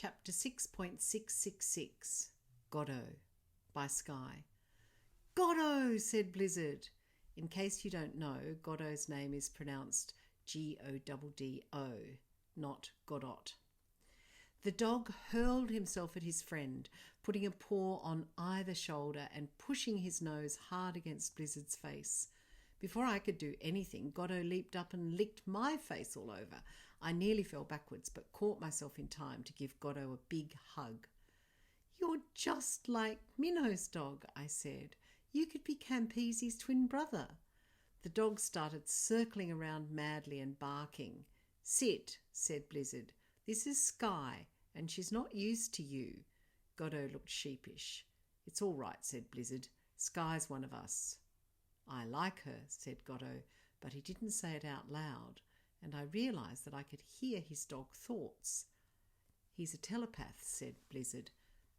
Chapter 6.666 Goddo by Skye. Goddo, said Bliizard. In case you don't know, Goddo's name is pronounced Goddo, not Godot. The dog hurled himself at his friend, putting a paw on either shoulder and pushing his nose hard against Bliizard's face. Before I could do anything, Goddo leaped up and licked my face all over. I nearly fell backwards, but caught myself in time to give Goddo a big hug. You're just like Minno's dog, I said. You could be Campese's twin brother. The dog started circling around madly and barking. Sit, said Bliizard. This is Skye, and she's not used to you. Goddo looked sheepish. It's all right, said Bliizard. Skye's one of us. I like her, said Goddo, but he didn't say it out loud, and I realised that I could hear his dog thoughts. He's a telepath, said Bliizard.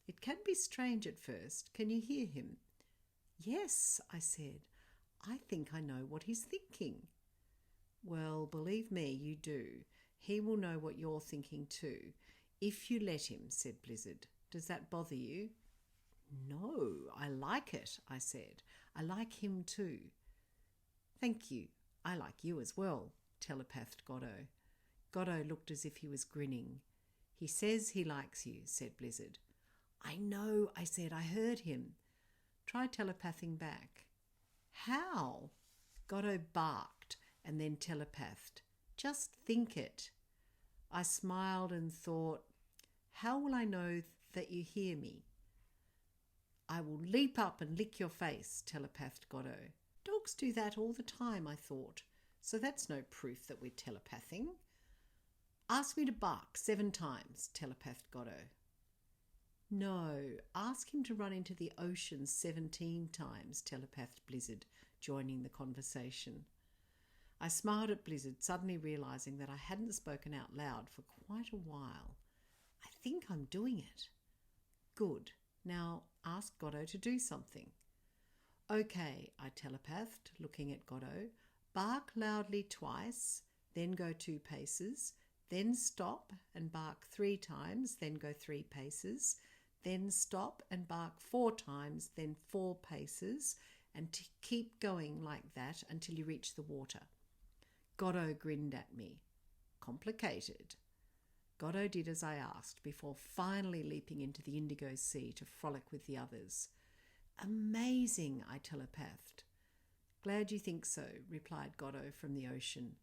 It can be strange at first. Can you hear him? Yes, I said. I think I know what he's thinking. Well, believe me, you do. He will know what you're thinking too, if you let him, said Bliizard. Does that bother you? No, I like it, I said. I like him too. Thank you. I like you as well, telepathed Goddo. Goddo looked as if he was grinning. He says he likes you, said Bliizard. I know, I said. I heard him. Try telepathing back. How? Goddo barked and then telepathed. Just think it. I smiled and thought, how will I know that you hear me? I will leap up and lick your face, telepathed Goddo. Dogs do that all the time, I thought, so that's no proof that we're telepathing. Ask me to bark 7 times, telepathed Goddo. No, ask him to run into the ocean 17 times, telepathed Bliizard, joining the conversation. I smiled at Bliizard, suddenly realising that I hadn't spoken out loud for quite a while. I think I'm doing it. Good. Now ask Goddo to do something. Okay, I telepathed, looking at Goddo. Bark loudly twice, then go 2 paces, then stop and bark 3 times, then go 3 paces, then stop and bark 4 times, then 4 paces, and keep going like that until you reach the water. Goddo grinned at me. Complicated. Goddo did as I asked before finally leaping into the indigo sea to frolic with the others. Amazing, I telepathed. Glad you think so, replied Goddo from the ocean.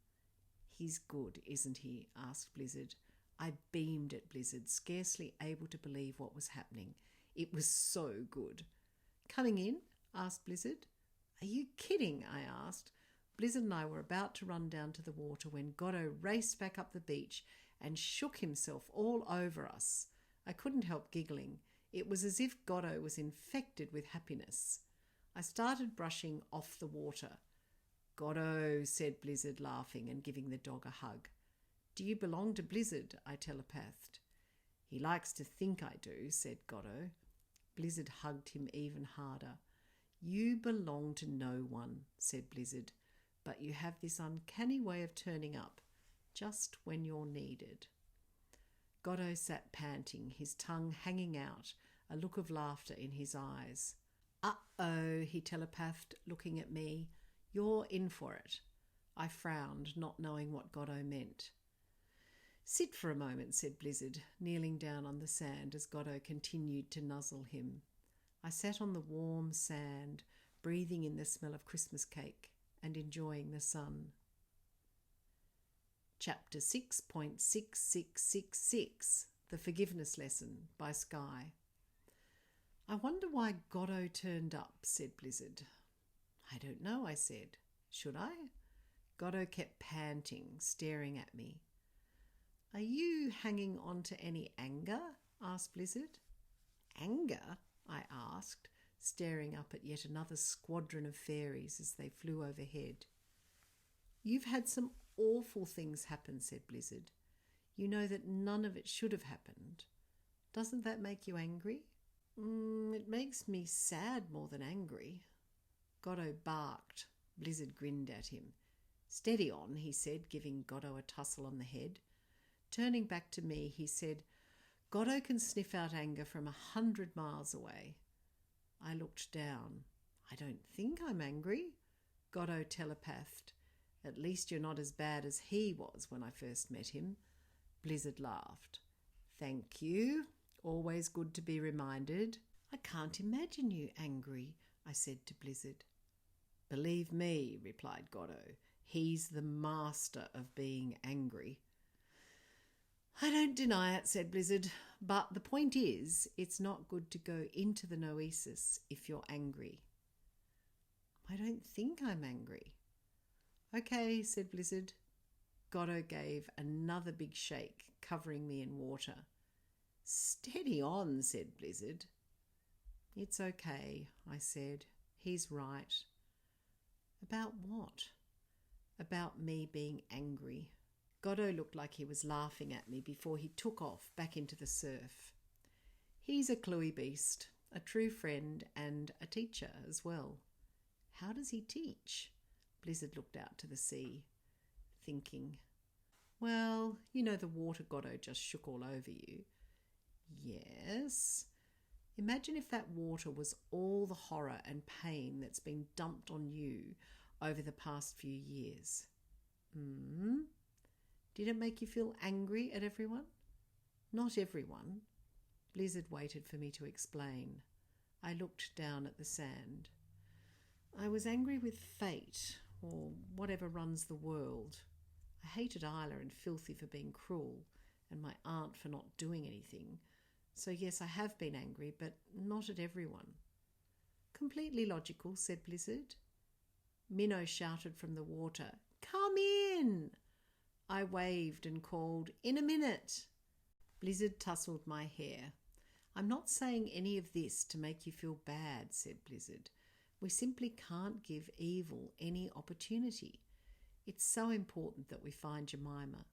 He's good, isn't he? Asked Bliizard. I beamed at Bliizard, scarcely able to believe what was happening. It was so good. Coming in? Asked Bliizard. Are you kidding? I asked. Bliizard and I were about to run down to the water when Goddo raced back up the beach and shook himself all over us. I couldn't help giggling. It was as if Goddo was infected with happiness. I started brushing off the water. Goddo, said Bliizard, laughing and giving the dog a hug. Do you belong to Bliizard? I telepathed. He likes to think I do, said Goddo. Bliizard hugged him even harder. You belong to no one, said Bliizard, but you have this uncanny way of turning up just when you're needed. Goddo sat panting, his tongue hanging out, a look of laughter in his eyes. Uh-oh, he telepathed, looking at me. You're in for it. I frowned, not knowing what Goddo meant. Sit for a moment, said Bliizard, kneeling down on the sand as Goddo continued to nuzzle him. I sat on the warm sand, breathing in the smell of Christmas cake and enjoying the sun. Chapter 6.6666 The Forgiveness Lesson by Skye. I wonder why Goddo turned up, said Bliizard. I don't know, I said. Should I? Goddo kept panting, staring at me. Are you hanging on to any anger? Asked Bliizard. Anger? I asked, staring up at yet another squadron of fairies as they flew overhead. You've had some awful things happen, said Bliizard. You know that none of it should have happened. Doesn't that make you angry? It makes me sad more than angry. Goddo barked. Bliizard grinned at him. Steady on, he said, giving Goddo a tussle on the head. Turning back to me, he said, Goddo can sniff out anger from 100 miles away. I looked down. I don't think I'm angry, Goddo telepathed. At least you're not as bad as he was when I first met him. Bliizard laughed. Thank you. Always good to be reminded. I can't imagine you angry, I said to Bliizard. Believe me, replied Goddo. He's the master of being angry. I don't deny it, said Bliizard, but the point is, it's not good to go into the noesis if you're angry. I don't think I'm angry. Okay, said Bliizard. Goddo gave another big shake, covering me in water. Steady on, said Bliizard. It's okay, I said. He's right. About what? About me being angry. Goddo looked like he was laughing at me before he took off back into the surf. He's a cluey beast, a true friend and a teacher as well. How does he teach? Bliizard looked out to the sea, thinking. Well, you know the water Goddo just shook all over you. Yes. Imagine if that water was all the horror and pain that's been dumped on you over the past few years. Did it make you feel angry at everyone? Not everyone. Bliizard waited for me to explain. I looked down at the sand. I was angry with fate, or whatever runs the world. I hated Isla and Filthy for being cruel, and my aunt for not doing anything. So yes, I have been angry, but not at everyone. Completely logical, said Bliizard. Minnow shouted from the water, Come in! I waved and called, In a minute! Bliizard tousled my hair. I'm not saying any of this to make you feel bad, said Bliizard. We simply can't give evil any opportunity. It's so important that we find Jemima.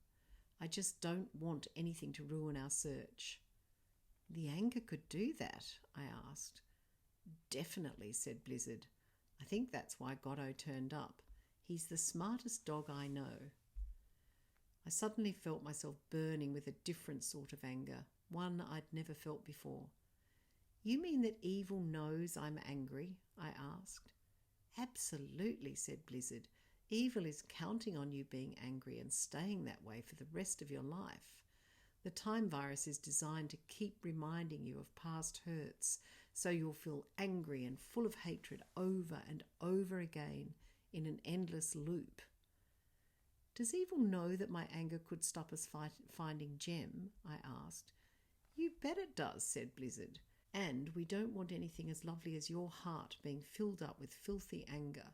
I just don't want anything to ruin our search. The anger could do that, I asked. Definitely, said Bliizard. I think that's why Goddo turned up. He's the smartest dog I know. I suddenly felt myself burning with a different sort of anger, one I'd never felt before. You mean that evil knows I'm angry? I asked. Absolutely, said Bliizard. Evil is counting on you being angry and staying that way for the rest of your life. The time virus is designed to keep reminding you of past hurts, so you'll feel angry and full of hatred over and over again in an endless loop. Does evil know that my anger could stop us finding Gem? I asked. You bet it does, said Bliizard. And we don't want anything as lovely as your heart being filled up with filthy anger.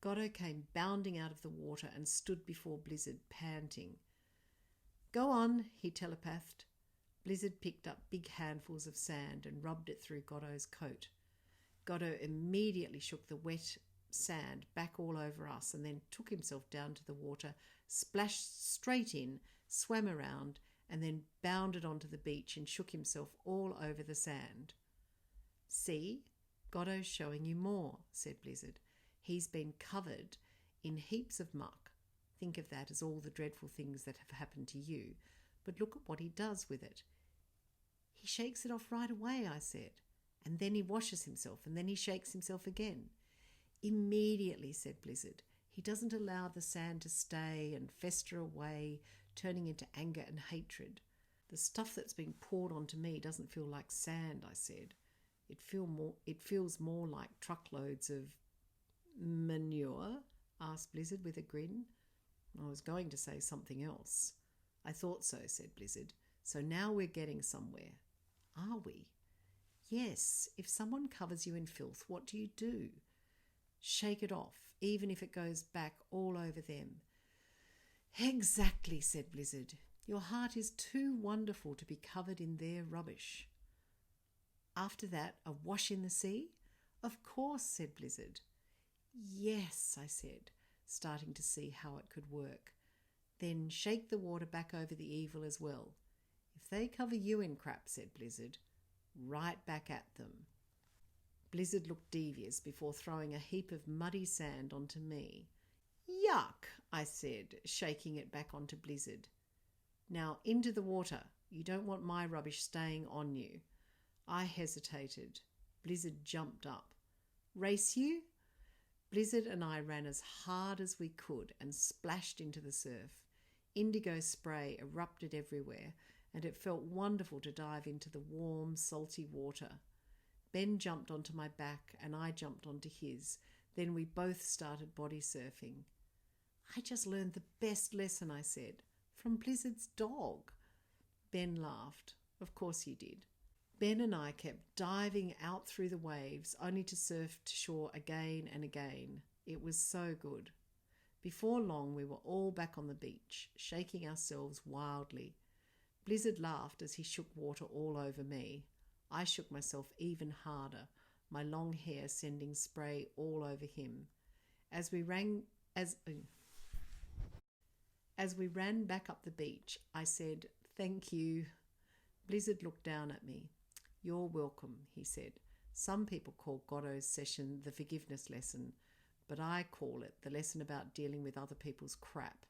Goddo came bounding out of the water and stood before Bliizard, panting. Go on, he telepathed. Bliizard picked up big handfuls of sand and rubbed it through Goddo's coat. Goddo immediately shook the wet sand back all over us and then took himself down to the water, splashed straight in, swam around, and then bounded onto the beach and shook himself all over the sand. See, Goddo's showing you more, said Bliizard. He's been covered in heaps of muck. Think of that as all the dreadful things that have happened to you, but look at what he does with it. He shakes it off right away, I said, and then he washes himself, and then he shakes himself again. Immediately, said Bliizard. He doesn't allow the sand to stay and fester away, turning into anger and hatred. The stuff that's being poured onto me doesn't feel like sand, I said. It feels more like truckloads of manure, asked Bliizard with a grin. I was going to say something else. I thought so, said Bliizard. So now we're getting somewhere. Are we? Yes, if someone covers you in filth, what do? Shake it off, even if it goes back all over them. Exactly, said Bliizard. Your heart is too wonderful to be covered in their rubbish. After that, a wash in the sea? Of course, said Bliizard. Yes, I said, starting to see how it could work. Then shake the water back over the evil as well. If they cover you in crap, said Bliizard, right back at them. Bliizard looked devious before throwing a heap of muddy sand onto me. Yuck, I said, shaking it back onto Bliizard. Now into the water, You don't want my rubbish staying on you." I hesitated. Blizzard jumped up. "Race you?" Blizzard and I ran as hard as we could and splashed into the surf. Indigo spray erupted everywhere, and it felt wonderful to dive into the warm, salty water. Ben jumped onto my back and I jumped onto his. Then we both started body surfing. "I just learned the best lesson," I said, "from Blizzard's dog." Ben laughed. "Of course you did." Ben and I kept diving out through the waves, only to surf to shore again and again. It was so good. Before long, we were all back on the beach, shaking ourselves wildly. Blizzard laughed as he shook water all over me. I shook myself even harder, my long hair sending spray all over him. As we ran back up the beach, I said, "Thank you." Blizzard looked down at me. "You're welcome," he said. "Some people call Goddo's session the forgiveness lesson, but I call it the lesson about dealing with other people's crap."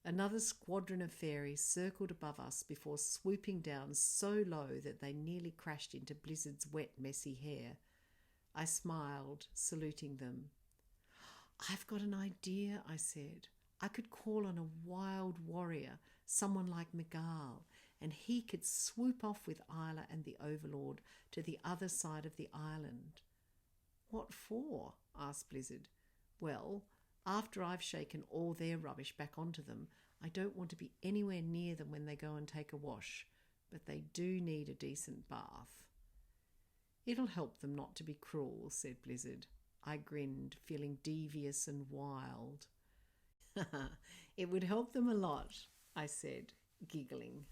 Another squadron of fairies circled above us before swooping down so low that they nearly crashed into Blizzard's wet, messy hair. I smiled, saluting them. "I've got an idea," I said. "I could call on a wild warrior, someone like Miguel, and he could swoop off with Isla and the Overlord to the other side of the island." "What for?" asked Blizzard. "Well, after I've shaken all their rubbish back onto them, I don't want to be anywhere near them when they go and take a wash, but they do need a decent bath." "It'll help them not to be cruel," said Blizzard. I grinned, feeling devious and wild. "It would help them a lot," I said, giggling.